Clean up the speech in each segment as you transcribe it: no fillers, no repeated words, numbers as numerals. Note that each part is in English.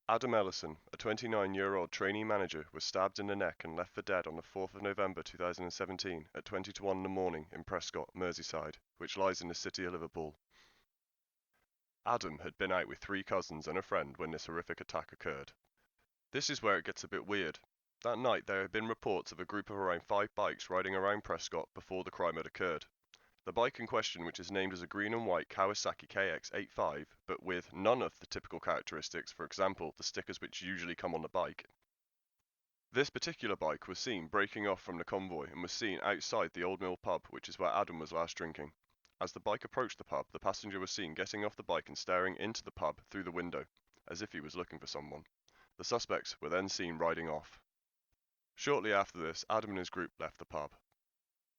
Adam Ellison, a 29-year-old trainee manager, was stabbed in the neck and left for dead on the 4th of November 2017 at 20 to 1 in the morning in Prescott, Merseyside, which lies in the city of Liverpool. Adam had been out with 3 cousins and a friend when this horrific attack occurred. This is where it gets a bit weird. That night there had been reports of a group of around 5 bikes riding around Prescott before the crime had occurred. The bike in question, which is named as a green and white Kawasaki KX85, but with none of the typical characteristics, for example, the stickers which usually come on the bike. This particular bike was seen breaking off from the convoy and was seen outside the Old Mill pub, which is where Adam was last drinking. As the bike approached the pub, the passenger was seen getting off the bike and staring into the pub through the window, as if he was looking for someone. The suspects were then seen riding off. Shortly after this, Adam and his group left the pub.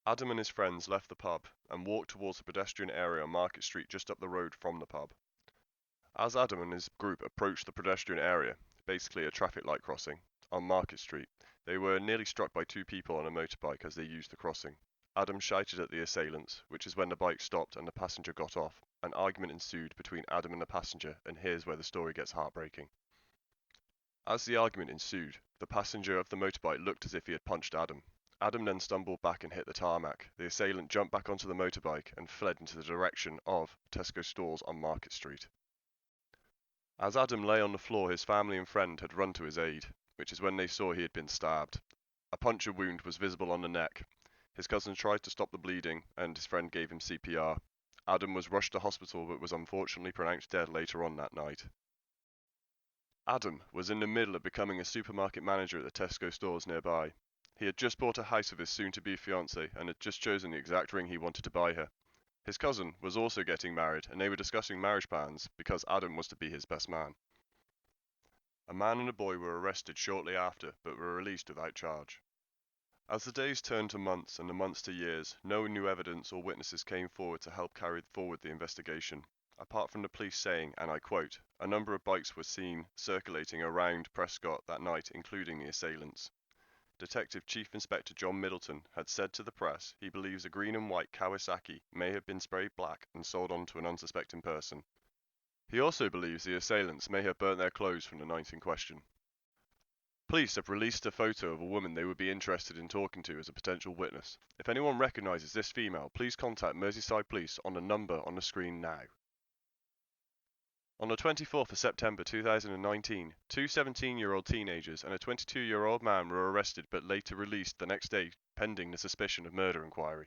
Adam and his friends left the pub and walked towards the pedestrian area on Market Street just up the road from the pub. As Adam and his group approached the pedestrian area, basically a traffic light crossing, on Market Street, they were nearly struck by 2 people on a motorbike as they used the crossing. Adam shouted at the assailants, which is when the bike stopped and the passenger got off. An argument ensued between Adam and the passenger, and here's where the story gets heartbreaking. As the argument ensued, the passenger of the motorbike looked as if he had punched Adam. Adam then stumbled back and hit the tarmac. The assailant jumped back onto the motorbike and fled into the direction of Tesco stores on Market Street. As Adam lay on the floor, his family and friend had run to his aid, which is when they saw he had been stabbed. A puncture wound was visible on the neck. His cousin tried to stop the bleeding and his friend gave him CPR. Adam was rushed to hospital but was unfortunately pronounced dead later on that night. Adam was in the middle of becoming a supermarket manager at the Tesco stores nearby. He had just bought a house with his soon-to-be fiancée and had just chosen the exact ring he wanted to buy her. His cousin was also getting married and they were discussing marriage plans because Adam was to be his best man. A man and a boy were arrested shortly after but were released without charge. As the days turned to months and the months to years, no new evidence or witnesses came forward to help carry forward the investigation, apart from the police saying, and I quote, "A number of bikes were seen circulating around Prescott that night, including the assailants." Detective Chief Inspector John Middleton had said to the press he believes a green and white Kawasaki may have been sprayed black and sold on to an unsuspecting person. He also believes the assailants may have burnt their clothes from the night in question. Police have released a photo of a woman they would be interested in talking to as a potential witness. If anyone recognises this female, please contact Merseyside Police on the number on the screen now. On the 24th of September 2019, 2 17-year-old teenagers and a 22-year-old man were arrested but later released the next day pending the suspicion of murder inquiry.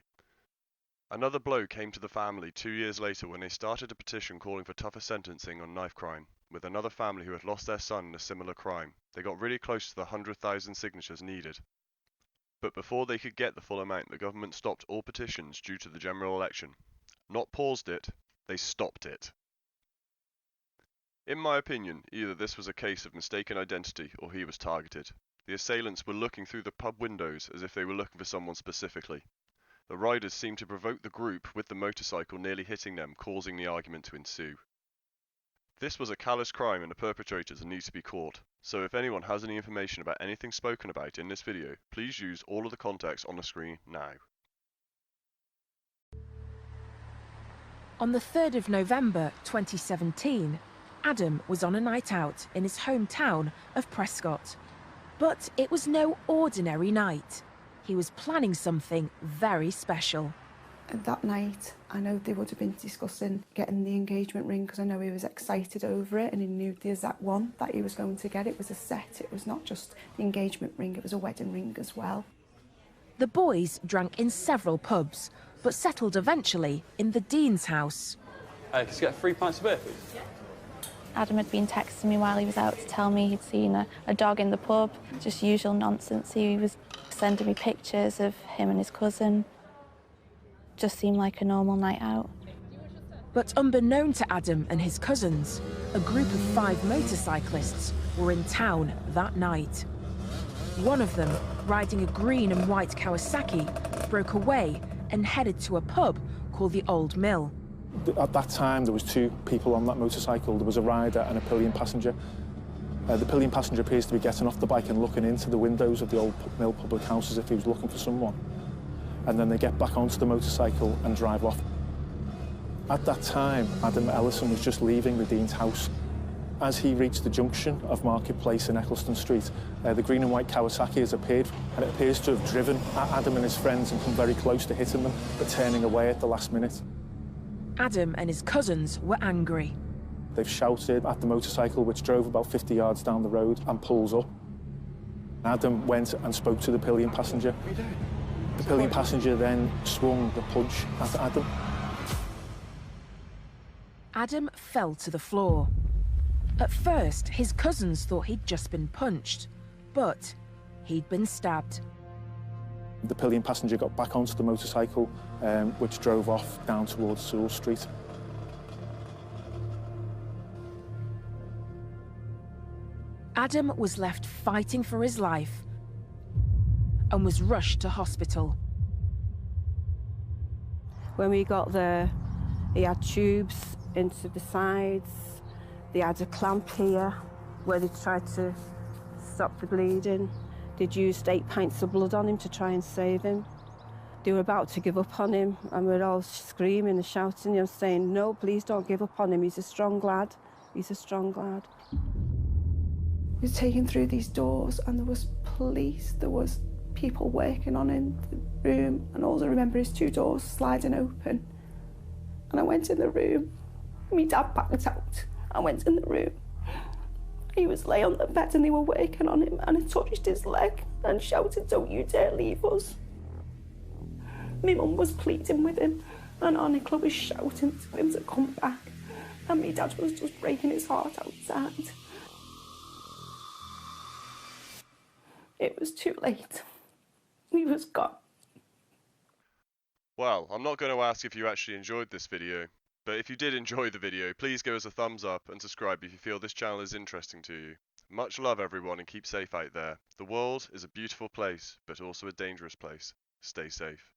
Another blow came to the family 2 years later when they started a petition calling for tougher sentencing on knife crime, with another family who had lost their son in a similar crime. They got really close to the 100,000 signatures needed. But before they could get the full amount, the government stopped all petitions due to the general election. Not paused it, they stopped it. In my opinion, either this was a case of mistaken identity or he was targeted. The assailants were looking through the pub windows as if they were looking for someone specifically. The riders seemed to provoke the group with the motorcycle nearly hitting them, causing the argument to ensue. This was a callous crime and the perpetrators need to be caught, so if anyone has any information about anything spoken about in this video, please use all of the context on the screen now. On the 3rd of November 2017, Adam was on a night out in his hometown of Prescott. But it was no ordinary night. He was planning something very special. That night, I know they would have been discussing getting the engagement ring because I know he was excited over it and he knew the exact one that he was going to get. It was a set, it was not just the engagement ring, it was a wedding ring as well. The boys drank in several pubs, but settled eventually in the Dean's house. Can you get 3 pints of beer, please? Adam had been texting me while he was out to tell me he'd seen a dog in the pub, just usual nonsense. He was sending me pictures of him and his cousin. Just seemed like a normal night out. But unbeknown to Adam and his cousins, a group of 5 motorcyclists were in town that night. One of them, riding a green and white Kawasaki, broke away and headed to a pub called the Old Mill. At that time, there was 2 people on that motorcycle. There was a rider and a pillion passenger. The pillion passenger appears to be getting off the bike and looking into the windows of the Old Mill public house as if he was looking for someone. And then they get back onto the motorcycle and drive off. At that time, Adam Ellison was just leaving the Dean's house. As he reached the junction of Marketplace and Ellison Street, the green and white Kawasaki has appeared, and it appears to have driven at Adam and his friends and come very close to hitting them, but turning away at the last minute. Adam and his cousins were angry. They've shouted at the motorcycle, which drove about 50 yards down the road and pulls up. Adam went and spoke to the pillion passenger. The pillion passenger then swung the punch at Adam. Adam fell to the floor. At first, his cousins thought he'd just been punched, but he'd been stabbed. The pillion passenger got back onto the motorcycle, which drove off down towards Sewell Street. Adam was left fighting for his life and was rushed to hospital. When we got there, he had tubes into the sides. They had a clamp here where they tried to stop the bleeding. They'd used 8 pints of blood on him to try and save him. They were about to give up on him, and we're all screaming and shouting and saying, no, please don't give up on him. He's a strong lad. He's a strong lad. He was taken through these doors, and there was police, there was people working on in the room, and all I remember is 2 doors sliding open. And I went in the room. My dad backed out. I went in the room. He was lay on the bed and they were working on him, and I touched his leg and shouted, don't you dare leave us. My mum was pleading with him, and our Nicola was shouting to him to come back, and my dad was just breaking his heart outside. It was too late. He was gone. Well, I'm not going to ask if you actually enjoyed this video, but if you did enjoy the video, please give us a thumbs up and subscribe if you feel this channel is interesting to you. Much love everyone, and keep safe out there. The world is a beautiful place, but also a dangerous place. Stay safe.